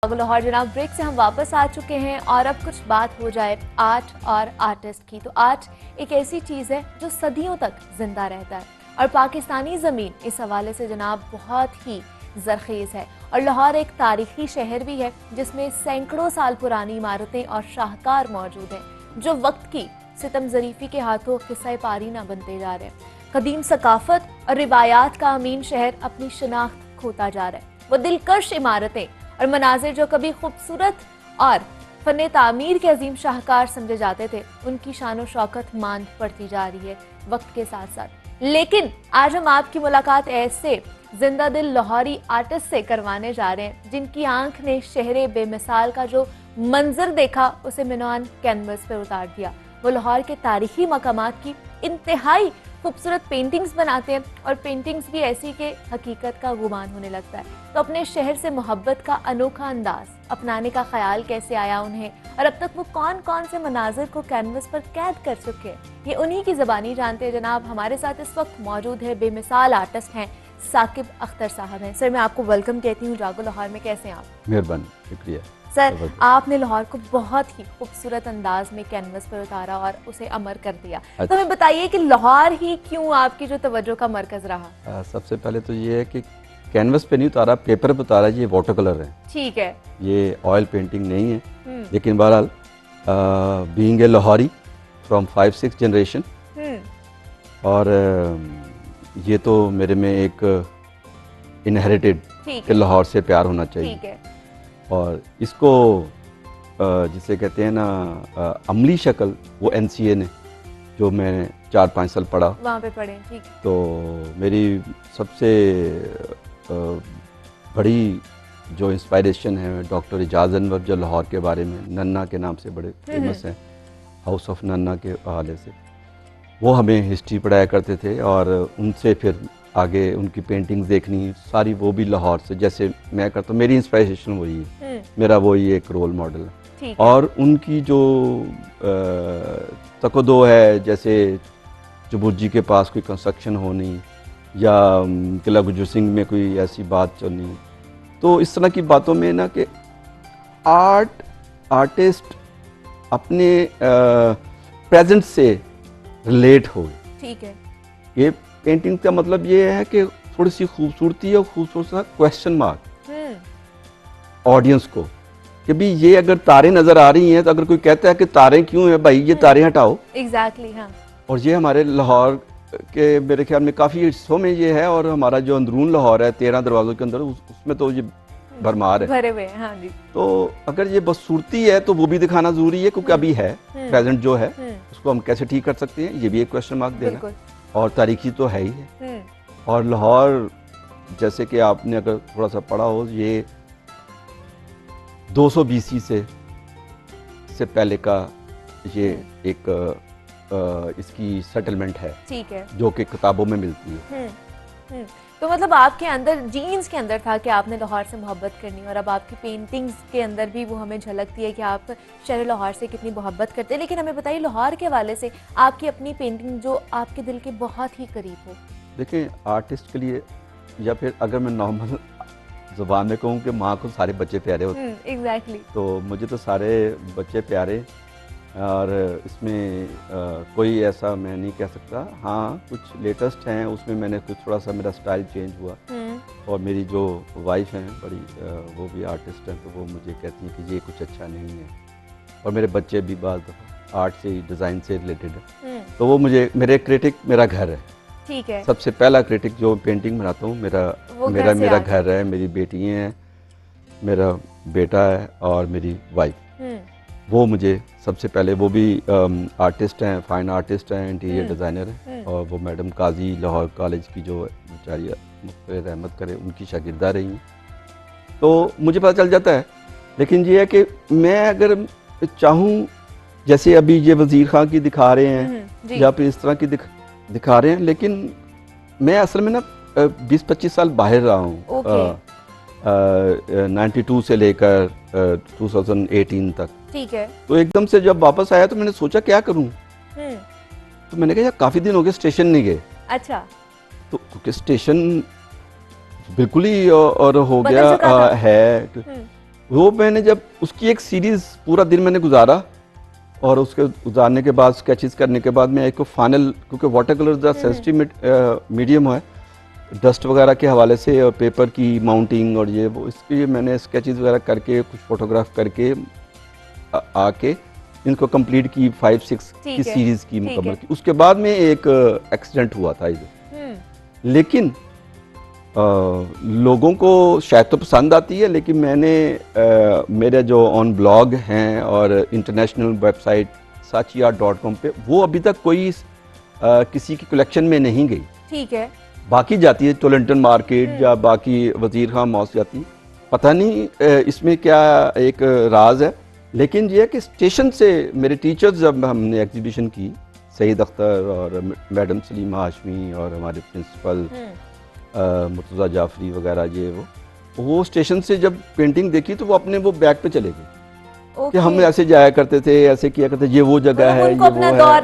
लाहौर जनाब ब्रेक से हम वापस आ चुके हैं और अब कुछ बात हो जाए आर्ट और आर्टिस्ट की। तो आर्ट एक ऐसी चीज़ है जो सदियों तक जिंदा रहता है और पाकिस्तानी ज़मीन इस हवाले से जनाब बहुत ही ज़रख़ेज़ है। और लाहौर एक तारीखी शहर भी है जिसमें सैकड़ों साल पुरानी इमारतें और शाहकार मौजूद हैं जो वक्त की सितम ज़रीफ़ी के हाथों किस्सा पारीना बनते जा रहे हैं। कदीम सकाफत और रिवायात का अमीन शहर अपनी शनाख्त खोता जा रहा है। वो दिलकश इमारतें और मनाजिर जो कभी खूबसूरत और फन तामीर के अजीम शाहकार समझे जाते थे, उनकी शान व शौकत मांद पड़ती जा रही है वक्त के साथ साथ। लेकिन आज हम आपकी मुलाकात ऐसे जिंदा दिल लाहौरी आर्टिस्ट से करवाने जा रहे हैं जिनकी आंख ने शहरे बेमिसाल का जो मंजर देखा उसे मिनान कैनवस पर उतार दिया। वो लाहौर के तारीखी मकामात की इंतहाई खूबसूरत पेंटिंग्स बनाते हैं और पेंटिंग्स भी ऐसी कि हकीकत का गुमान होने लगता है। तो अपने शहर से मोहब्बत का अनोखा अंदाज अपनाने का ख्याल कैसे आया उन्हें और अब तक वो कौन कौन से मनाजिर को कैनवस पर कैद कर चुके हैं, ये उन्हीं की ज़बानी जानते हैं। जनाब हमारे साथ इस वक्त मौजूद है बेमिसाल आर्टिस्ट हैं साकिब अख्तर साहब हैं। सर मैं आपको वेलकम कहती हूँ जागो लाहौर में, कैसे हैं आप? मेहरबानी, शुक्रिया सर। आपने लाहौर को बहुत ही खूबसूरत अंदाज में कैनवस पर उतारा और उसे अमर कर दिया। तो हमें बताइए कि लाहौर ही क्यों आपकी जो तवज्जो का मरकज रहा? सबसे पहले तो ये है कि कैनवस पे नहीं उतारा, पेपर पे उतारा। ये वाटर कलर है, ठीक है, ये ऑयल पेंटिंग नहीं है। लेकिन बहरहाल being a Lahori from 5-6 generation, और ये तो मेरे में एक इनहेरिटेड कि लाहौर से प्यार होना चाहिए। ठीक है। और इसको जिसे कहते हैं ना अमली शक्ल, वो NCA ने जो मैं 4-5 साल पढ़ा वहाँ पे पढ़े। ठीक। तो मेरी सबसे बड़ी जो इंस्पायरेशन है डॉक्टर इजाज़ अनवर, जो लाहौर के बारे में नन्ना के नाम से बड़े फेमस हैं, हाउस ऑफ नन्ना के हवाले से वो हमें हिस्ट्री पढ़ाया करते थे। और उनसे फिर आगे उनकी पेंटिंग्स देखनी सारी, वो भी लाहौर से। जैसे मैं करता हूँ, मेरी इंस्पिरेशन वही है, मेरा वही एक रोल मॉडल है। और उनकी जो तकदो है, जैसे जबुर्जी के पास कोई कंस्ट्रक्शन होनी या किला गुजर सिंह में कोई ऐसी बात चलनी, तो इस तरह की बातों में ना कि आर्टिस्ट अपने प्रेजेंट से रिलेट हो। ठीक है। ये पेंटिंग का मतलब ये है कि थोड़ी सी खूबसूरती और खूबसूरत सा क्वेश्चन मार्क ऑडियंस को कि भी ये अगर तारे नजर आ रही हैं, तो अगर कोई कहता है कि तारे क्यों है भाई, ये तारे हटाओ। एग्जैक्टली। हाँ। और ये हमारे लाहौर के मेरे ख्याल में काफ़ी हिस्सों में ये है। और हमारा जो अंदरून लाहौर है 13 दरवाज़ों के अंदर, उसमें तो ये भरमार है, भरे हुए हैं। हाँ जी। तो अगर ये बदसूरती है तो वो भी दिखाना जरूरी है, क्योंकि अभी है प्रेजेंट जो है उसको हम कैसे ठीक कर सकते हैं, ये भी एक क्वेश्चन मार्क देना। और तारीखी तो है ही है। और लाहौर जैसे कि आपने अगर थोड़ा सा पढ़ा हो, ये 200 BC से पहले का ये एक इसकी सेटलमेंट है। ठीक है। जो कि किताबों में मिलती है। तो मतलब आपके अंदर जीन्स के अंदर था कि आपने लाहौर से मोहब्बत करनी, और अब आपकी पेंटिंग्स के अंदर भी वो हमें झलकती है कि आप शहर लाहौर से कितनी मोहब्बत करते हैं। लेकिन हमें बताइए लाहौर के हवाले से आपकी अपनी पेंटिंग जो आपके दिल के बहुत ही करीब हो। देखिए, आर्टिस्ट के लिए, या फिर अगर मैं नॉर्मल जुबान में कहूँ कि माँ को सारे बच्चे प्यारे होते हैं। एग्जैक्टली। तो मुझे तो सारे बच्चे प्यारे, और इसमें कोई ऐसा मैं नहीं कह सकता। हाँ, कुछ लेटेस्ट हैं, उसमें मैंने कुछ थोड़ा सा मेरा स्टाइल चेंज हुआ। और मेरी जो वाइफ हैं बड़ी, वो भी आर्टिस्ट हैं, तो वो मुझे कहती हैं कि ये कुछ अच्छा नहीं है। और मेरे बच्चे भी बात आर्ट से, डिज़ाइन से रिलेटेड है। तो वो मुझे, मेरे क्रिटिक मेरा घर है। ठीक है। सबसे पहला क्रिटिक जो पेंटिंग बनाता हूँ मेरा घर है, मेरी बेटियाँ हैं, मेरा बेटा है और मेरी वाइफ। वो मुझे सबसे पहले, वो भी आर्टिस्ट हैं, फाइन आर्टिस्ट हैं, इंटीरियर डिज़ाइनर हैं। और वो मैडम काजी लाहौर कॉलेज की जो बेचारी रहमत करे, उनकी शागिर्दा रही हैं। तो मुझे पता चल जाता है। लेकिन ये है कि मैं अगर चाहूँ, जैसे अभी ये वज़ीर खां की दिखा रहे हैं या फिर इस तरह की दिखा रहे हैं, लेकिन मैं असल में ना 20-25 साल बाहर रहा हूँ। 92 से लेकर 2018 तक। ठीक है। तो एकदम से जब वापस आया तो मैंने सोचा क्या करूं। तो मैंने कहा यार काफी दिन हो गए स्टेशन नहीं गए। अच्छा। तो क्योंकि स्टेशन बिल्कुल ही और हो गया है, वो मैंने जब उसकी एक सीरीज पूरा दिन मैंने गुजारा, और उसके गुजारने के बाद स्केचेस करने के बाद मैं एक फाइनल, क्योंकि water colour the sensitive medium है डस्ट वगैरह के हवाले से, और पेपर की माउंटिंग और ये वो, इसके मैंने स्केचेस वगैरह करके कुछ फोटोग्राफ करके आके इनको कंप्लीट की 5-6 की सीरीज की मुकम्मल की। उसके बाद में एक एक्सीडेंट हुआ था इधर, लेकिन लोगों को शायद तो पसंद आती है, लेकिन मैंने मेरे जो ऑन ब्लॉग हैं और इंटरनेशनल वेबसाइट sachiart.com पे वो अभी तक कोई किसी की कलेक्शन में नहीं गई। ठीक है, बाकी जाती है टोलेंटन मार्केट या बाकी वजीर खान मॉल जाती है, पता नहीं इसमें क्या एक राज है। लेकिन ये है कि स्टेशन से मेरे टीचर्स, जब हमने एग्जीबिशन की, सईद अख्तर और मैडम सलीमा हाशमी और हमारे प्रिंसिपल मुर्तज़ा जाफरी वगैरह, ये वो स्टेशन से जब पेंटिंग देखी तो वो अपने वो बैग पे चले गए कि हम ऐसे जाया करते थे, ऐसे किया करते, ये वो जगह है, ये वो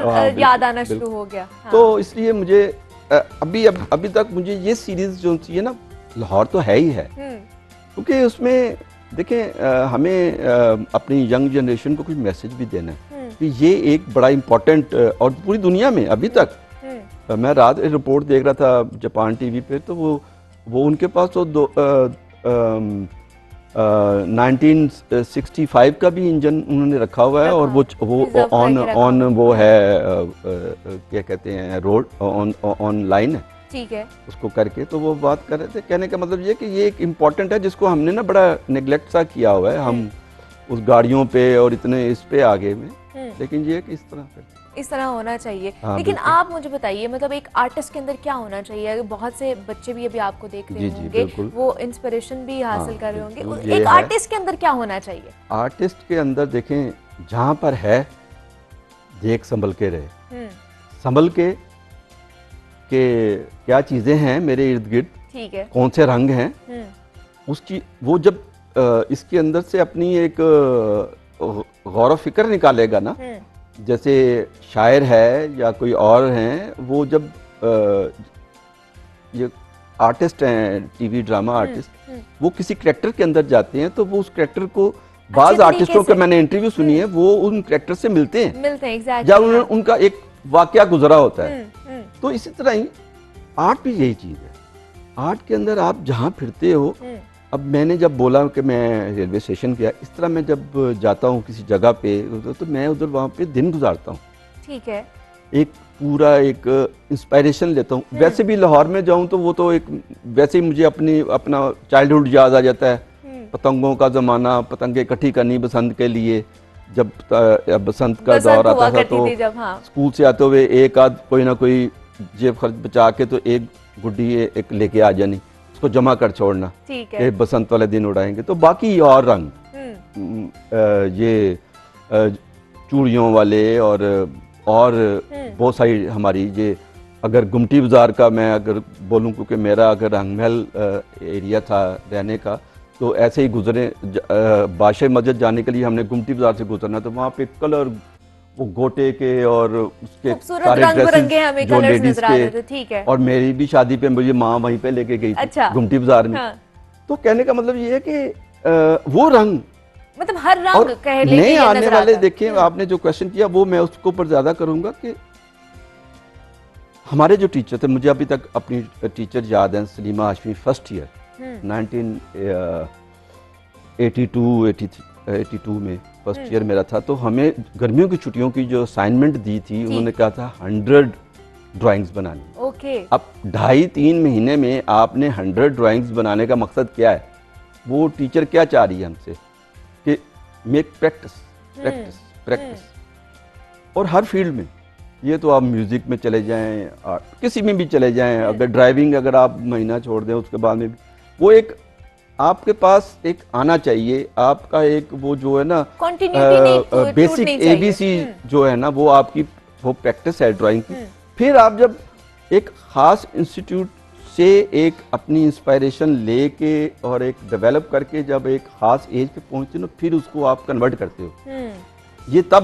है, याद आना शुरू हो गया। तो इसलिए मुझे अभी तक मुझे ये सीरीज जो चाहिए ना, लाहौर तो है ही है, क्योंकि उसमें देखें हमें अपनी यंग जनरेशन को कुछ मैसेज भी देना है कि ये एक बड़ा इम्पोर्टेंट, और पूरी दुनिया में अभी तक, मैं रात रिपोर्ट देख रहा था जापान टीवी पे, तो वो उनके पास तो 1965 का भी इंजन उन्होंने रखा हुआ है, और वो ऑन वो है क्या कहते हैं, रोड ऑनलाइन है, ठीक है, उसको करके। तो वो बात कर रहे थे, कहने का मतलब ये कि ये एक इम्पोर्टेंट है जिसको हमने ना बड़ा नेग्लेक्ट सा किया हुआ है, हम उस गाड़ियों पे और इतने इस पे आगे में, लेकिन ये कि इस तरह होना चाहिए। लेकिन आप मुझे बताइए, मतलब एक आर्टिस्ट के अंदर क्या होना चाहिए? बहुत से बच्चे भी अभी आपको देख रहे होंगे, वो इंस्पिरेशन भी हासिल कर रहे होंगे, एक आर्टिस्ट के अंदर क्या होना चाहिए? आर्टिस्ट के अंदर देखें, जहाँ पर है देख संभल के रहे, संभल के क्या चीजें हैं मेरे इर्द गिर्द, ठीक है, कौन से रंग हैं, उसकी वो जब इसके अंदर से अपनी एक गौर फिक्र निकालेगा ना, जैसे शायर है या कोई और हैं, वो जब ये आर्टिस्ट हैं, टीवी ड्रामा आर्टिस्ट, वो किसी कैरेक्टर के अंदर जाते हैं, तो वो उस कैरेक्टर को, बाज आर्टिस्टों के मैंने इंटरव्यू सुनी है, वो उन कैरेक्टर से मिलते हैं जब उनका एक वाकया गुजरा होता है। तो इसी तरह ही आर्ट भी यही चीज है, आर्ट के अंदर आप जहाँ फिरते हो, अब मैंने जब बोला कि मैं रेलवे स्टेशन गया, इस तरह मैं जब जाता हूँ किसी जगह पे, तो मैं उधर वहाँ पे दिन गुजारता हूँ, ठीक है, एक पूरा एक इंस्पायरेशन लेता हूँ। वैसे भी लाहौर में जाऊँ तो वो तो एक वैसे ही मुझे अपना चाइल्डहुड याद आ जाता है, पतंगों का ज़माना, पतंगे इकट्ठी करनी बसंत के लिए, जब बसंत का दौर आता था तो स्कूल से आते हुए एक आध कोई ना कोई जेब खर्च बचा के तो एक गुड्डी एक लेके आ जानी, उसको जमा कर छोड़ना, कि बसंत वाले दिन उड़ाएंगे। तो बाकी और रंग, ये चूड़ियों वाले और बहुत सारी हमारी, ये अगर गुमटी बाज़ार का मैं अगर बोलूँ, क्योंकि मेरा अगर रंगमहल एरिया था रहने का, तो ऐसे ही गुजरे, बादशाह मस्जिद जाने के लिए हमने गुमटी बाज़ार से गुजरना, तो वहाँ पे कलर, वो गोटे के और उसके सारे ड्रेसेस जो लेडीज के, ठीक है, और मेरी भी शादी पे मुझे माँ वहीं पे लेके गई थी, गुमटी बाज़ार में। तो कहने का मतलब ये है कि वो रंग, मतलब हर रंग कह लेके नए आने वाले, देखिए आपने जो क्वेश्चन किया वो मैं उसको ऊपर ज्यादा करूंगा कि हमारे जो टीचर थे, मुझे अभी तक अपनी टीचर याद हैं, सलीमा हाशमी, फर्स्ट ईयर 1982 में फर्स्ट ईयर मेरा था, तो हमें गर्मियों की छुट्टियों की जो असाइनमेंट दी थी, उन्होंने कहा था 100 ड्राइंग्स बनानी। अब 2.5-3 महीने में आपने 100 ड्राइंग्स बनाने का मकसद क्या है? वो टीचर क्या चाह रही है हमसे कि मेक प्रैक्टिस प्रैक्टिस प्रैक्टिस, और हर फील्ड में, ये तो आप म्यूजिक में चले जाएं, किसी में भी चले जाएं, अगर ड्राइविंग अगर आप महीना छोड़ दें उसके बाद में भी वो एक आपके पास एक आना चाहिए, आपका एक वो जो है ना बेसिक ABC जो है ना, वो आपकी वो प्रैक्टिस है ड्राइंग की। फिर आप जब एक खास इंस्टीट्यूट से एक अपनी इंस्पायरेशन लेके और एक डेवलप करके जब एक खास एज पे पहुंचते हो, फिर उसको आप कन्वर्ट करते हो, ये तब